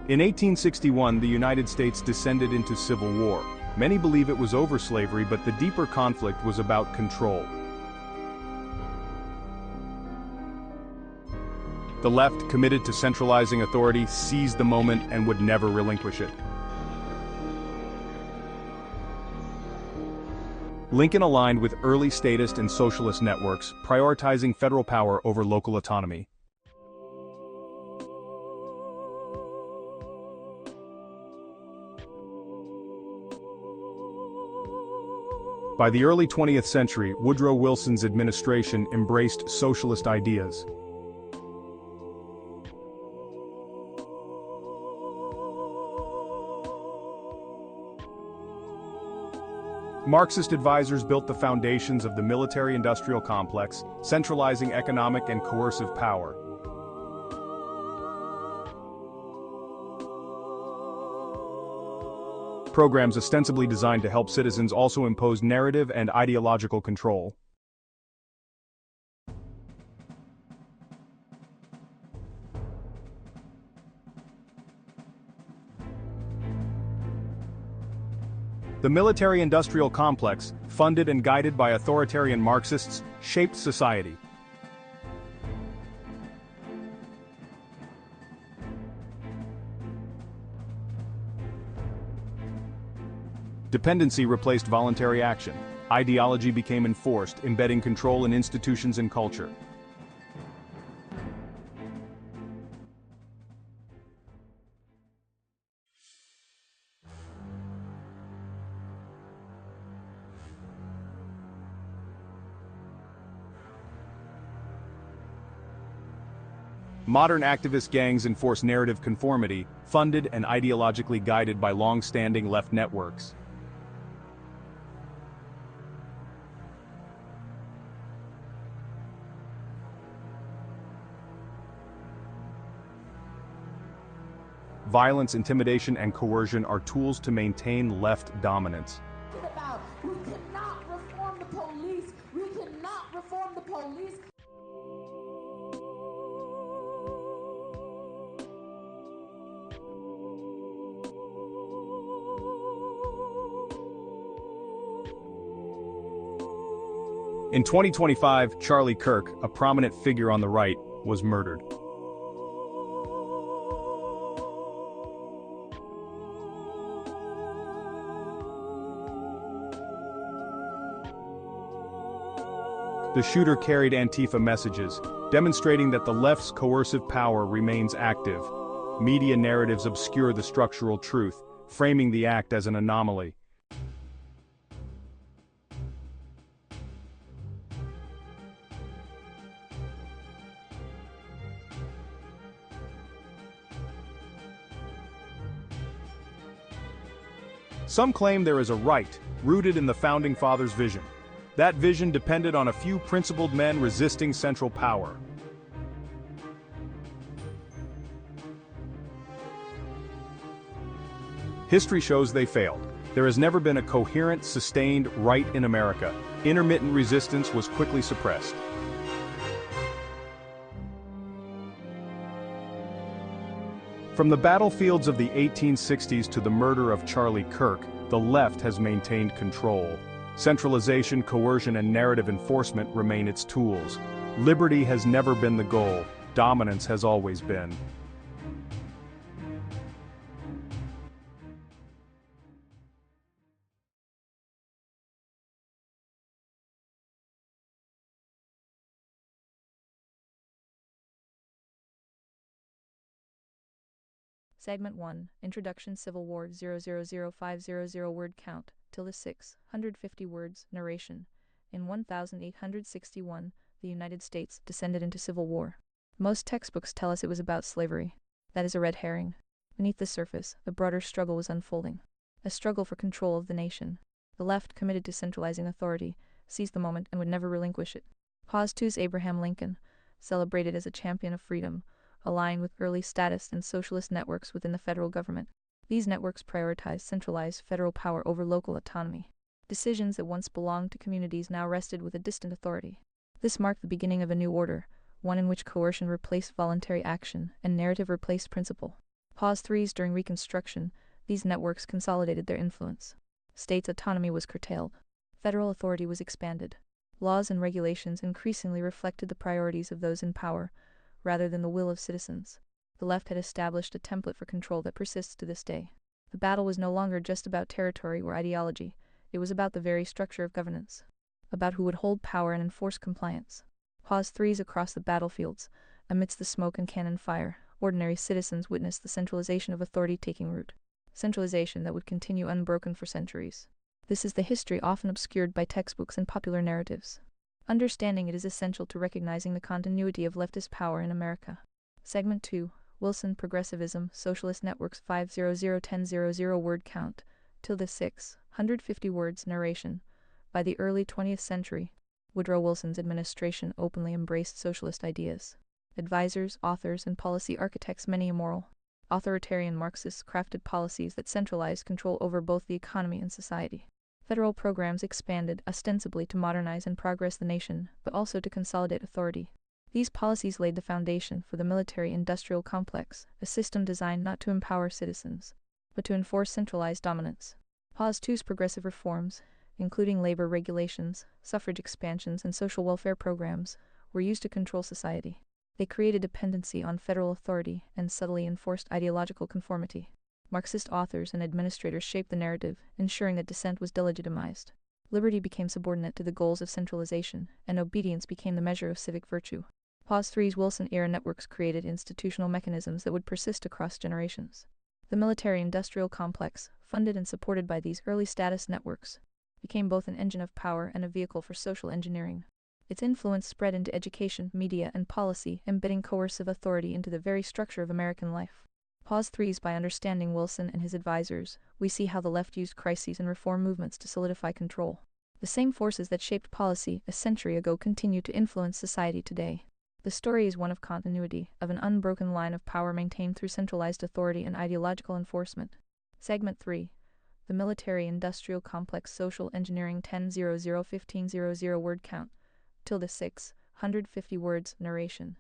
In 1861, the United States descended into civil war. Many believe it was over slavery, but the deeper conflict was about control. The left, committed to centralizing authority, seized the moment and would never relinquish it. Lincoln aligned with early statist and socialist networks, prioritizing federal power over local autonomy. By the early 20th century, Woodrow Wilson's administration embraced socialist ideas. Marxist advisors built the foundations of the military-industrial complex, centralizing economic and coercive power. Programs ostensibly designed to help citizens also imposed narrative and ideological control. The military-industrial complex, funded and guided by authoritarian Marxists, shaped society. Dependency replaced voluntary action. Ideology became enforced, embedding control in institutions and culture. Modern activist gangs enforce narrative conformity, funded and ideologically guided by long-standing left networks. Violence, intimidation, and coercion are tools to maintain left dominance. We cannot reform the police. We cannot reform the police. In 2025, Charlie Kirk, a prominent figure on the right, was murdered. The shooter carried Antifa messages, demonstrating that the left's coercive power remains active. Media narratives obscure the structural truth, framing the act as an anomaly. Some claim there is a right, rooted in the Founding Fathers' vision. That vision depended on a few principled men resisting central power. History shows they failed. There has never been a coherent, sustained right in America. Intermittent resistance was quickly suppressed. From the battlefields of the 1860s to the murder of Charlie Kirk, the left has maintained control. Centralization, coercion, and narrative enforcement remain its tools. Liberty has never been the goal. Dominance has always been. Segment 1, Introduction Civil War 000500 Word Count, tilde 650 words, Narration. In 1861, the United States descended into civil war. Most textbooks tell us it was about slavery. That is a red herring. Beneath the surface, the broader struggle was unfolding. A struggle for control of the nation. The left, committed to centralizing authority, seized the moment and would never relinquish it. Pause 2's Abraham Lincoln, celebrated as a champion of freedom, aligned with early statist and socialist networks within the federal government. These networks prioritized centralized federal power over local autonomy. Decisions that once belonged to communities now rested with a distant authority. This marked the beginning of a new order, one in which coercion replaced voluntary action and narrative replaced principle. Pause 3s during Reconstruction, these networks consolidated their influence. States' autonomy was curtailed. Federal authority was expanded. Laws and regulations increasingly reflected the priorities of those in power, rather than the will of citizens. The left had established a template for control that persists to this day. The battle was no longer just about territory or ideology, it was about the very structure of governance. About who would hold power and enforce compliance. Pause 3s across the battlefields. Amidst the smoke and cannon fire, ordinary citizens witnessed the centralization of authority taking root. Centralization that would continue unbroken for centuries. This is the history often obscured by textbooks and popular narratives. Understanding it is essential to recognizing the continuity of leftist power in America. Segment 2. Wilson Progressivism, Socialist Networks 5001000 word count, tilde 6, 150 words narration. By the early 20th century, Woodrow Wilson's administration openly embraced socialist ideas. Advisors, authors, and policy architects many immoral, authoritarian Marxists crafted policies that centralized control over both the economy and society. Federal programs expanded ostensibly to modernize and progress the nation, but also to consolidate authority. These policies laid the foundation for the military-industrial complex, a system designed not to empower citizens, but to enforce centralized dominance. Pause 2's progressive reforms, including labor regulations, suffrage expansions, and social welfare programs, were used to control society. They created dependency on federal authority and subtly enforced ideological conformity. Marxist authors and administrators shaped the narrative, ensuring that dissent was delegitimized. Liberty became subordinate to the goals of centralization, and obedience became the measure of civic virtue. Pause 3's Wilson-era networks created institutional mechanisms that would persist across generations. The military-industrial complex, funded and supported by these early status networks, became both an engine of power and a vehicle for social engineering. Its influence spread into education, media, and policy, embedding coercive authority into the very structure of American life. Pause 3's By understanding Wilson and his advisors, we see how the left used crises and reform movements to solidify control. The same forces that shaped policy a century ago continue to influence society today. The story is one of continuity, of an unbroken line of power maintained through centralized authority and ideological enforcement. Segment 3. The Military-Industrial Complex Social Engineering 10-00-1500 word count, tilde 6, 150 words narration.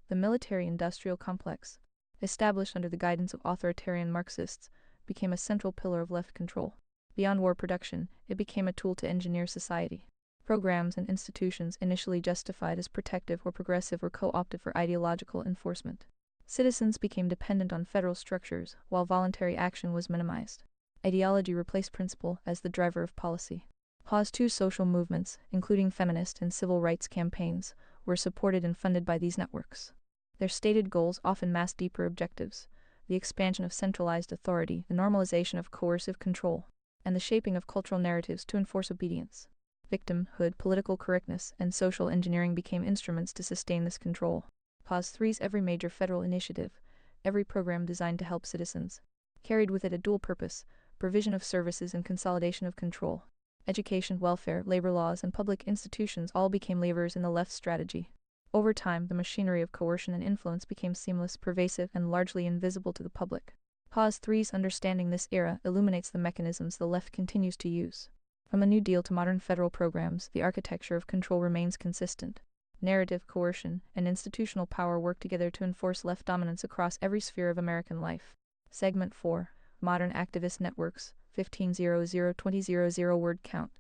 The military-industrial complex, established under the guidance of authoritarian Marxists, became a central pillar of left control. Beyond war production, it became a tool to engineer society. Programs and institutions initially justified as protective or progressive were co-opted for ideological enforcement. Citizens became dependent on federal structures, while voluntary action was minimized. Ideology replaced principle as the driver of policy. Pause 2 social movements, including feminist and civil rights campaigns, were supported and funded by these networks. Their stated goals often masked deeper objectives: the expansion of centralized authority, the normalization of coercive control, and the shaping of cultural narratives to enforce obedience. Victimhood, political correctness, and social engineering became instruments to sustain this control. Pause 3's every major federal initiative, every program designed to help citizens, carried with it a dual purpose: provision of services and consolidation of control. Education, welfare, labor laws, and public institutions all became levers in the left's strategy. Over time, the machinery of coercion and influence became seamless, pervasive, and largely invisible to the public. Pause 3's understanding this era illuminates the mechanisms the left continues to use. From the New Deal to modern federal programs, the architecture of control remains consistent. Narrative, coercion, and institutional power work together to enforce left dominance across every sphere of American life. Segment 4. Modern activist networks, 1500-2000 word count,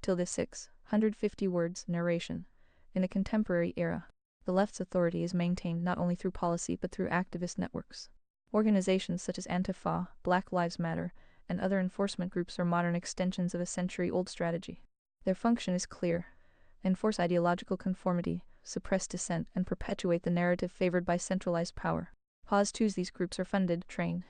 tilde 6, 150 words narration. In the contemporary era, the left's authority is maintained not only through policy but through activist networks. Organizations such as Antifa, Black Lives Matter, and other enforcement groups are modern extensions of a century-old strategy. Their function is clear: enforce ideological conformity, suppress dissent, and perpetuate the narrative favored by centralized power. Pause 2's These groups are funded, trained,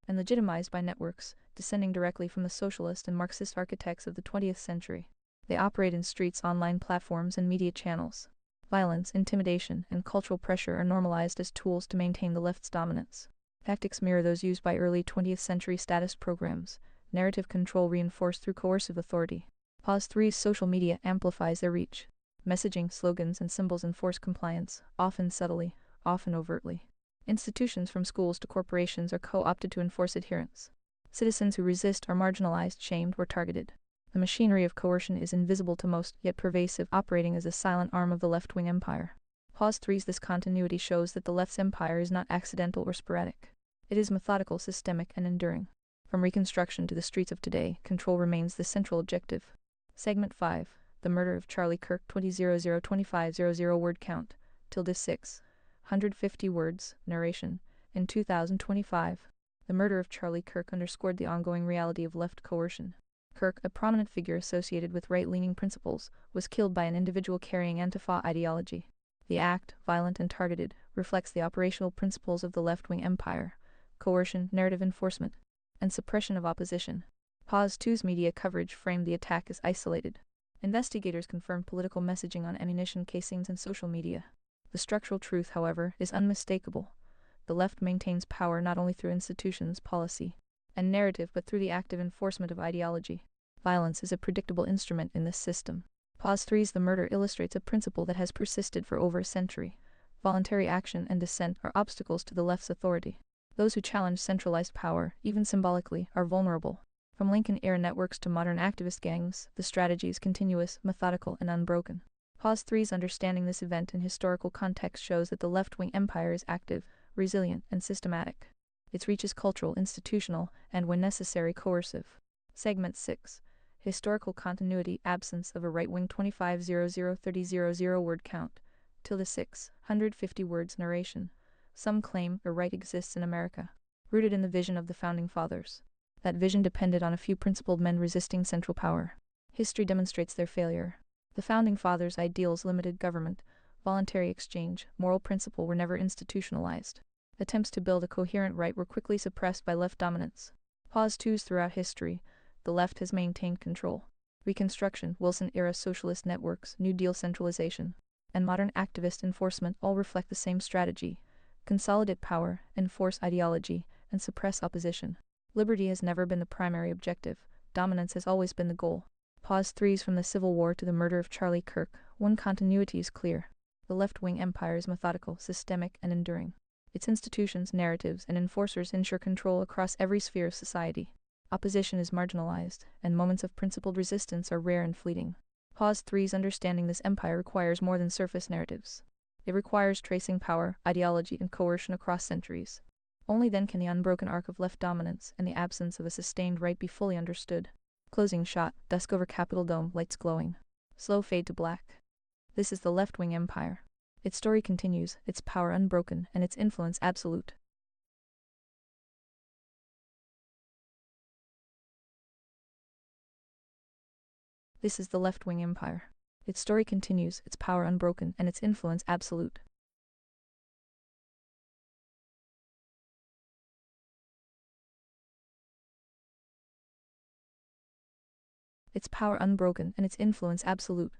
and legitimized by networks, descending directly from the socialist and Marxist architects of the 20th century. They operate in streets, online platforms, and media channels. Violence, intimidation, and cultural pressure are normalized as tools to maintain the left's dominance. Tactics mirror those used by early 20th century status programs: narrative control reinforced through coercive authority. Pause 3's Social media amplifies their reach. Messaging, slogans, and symbols enforce compliance, often subtly, often overtly. Institutions from schools to corporations are co-opted to enforce adherence. Citizens who resist are marginalized, shamed, or targeted. The machinery of coercion is invisible to most, yet pervasive, operating as a silent arm of the left-wing empire. Pause 3's This continuity shows that the left's empire is not accidental or sporadic. It is methodical, systemic, and enduring. From Reconstruction to the streets of today, control remains the central objective. Segment 5. The Murder of Charlie Kirk. 20:00:25:00 word count. Tilde 6. 150 words. Narration. In 2025, the murder of Charlie Kirk underscored the ongoing reality of left coercion. Kirk, a prominent figure associated with right-leaning principles, was killed by an individual carrying Antifa ideology. The act, violent and targeted, reflects the operational principles of the left-wing empire: coercion, narrative enforcement, and suppression of opposition. Pause 2's media coverage framed the attack as isolated. Investigators confirmed political messaging on ammunition casings and social media. The structural truth, however, is unmistakable. The left maintains power not only through institutions, policy, and narrative but through the active enforcement of ideology. Violence is a predictable instrument in this system. Pause 3's The Murder illustrates a principle that has persisted for over a century. Voluntary action and dissent are obstacles to the left's authority. Those who challenge centralized power, even symbolically, are vulnerable. From Lincoln-era networks to modern activist gangs, the strategy is continuous, methodical, and unbroken. Pause 3's understanding this event in historical context shows that the left-wing empire is active, resilient, and systematic. Its reach is cultural, institutional, and, when necessary, coercive. Segment 6. Historical continuity. Absence of a right-wing. 25:00:30:00 word count. Tilde 6. 150 words. Narration. Some claim a right exists in America, rooted in the vision of the Founding Fathers. That vision depended on a few principled men resisting central power. History demonstrates their failure. The Founding Fathers' ideals limited government, voluntary exchange, moral principle were never institutionalized. Attempts to build a coherent right were quickly suppressed by left dominance. Pause 2's Throughout history, the left has maintained control. Reconstruction, Wilson-era socialist networks, New Deal centralization, and modern activist enforcement all reflect the same strategy: consolidate power, enforce ideology, and suppress opposition. Liberty has never been the primary objective. Dominance has always been the goal. Pause 3's From the Civil War to the Murder of Charlie Kirk, one continuity is clear. The left-wing empire is methodical, systemic, and enduring. Its institutions, narratives, and enforcers ensure control across every sphere of society. Opposition is marginalized, and moments of principled resistance are rare and fleeting. Pause 3's Understanding this empire requires more than surface narratives. It requires tracing power, ideology, and coercion across centuries. Only then can the unbroken arc of left dominance and the absence of a sustained right be fully understood. Closing shot. Dusk over Capitol Dome, lights glowing. Slow fade to black. This is the left-wing empire. Its story continues, its power unbroken, and its influence absolute. This is the left-wing empire. Its story continues, its power unbroken, and its influence absolute. Its power unbroken, and its influence absolute.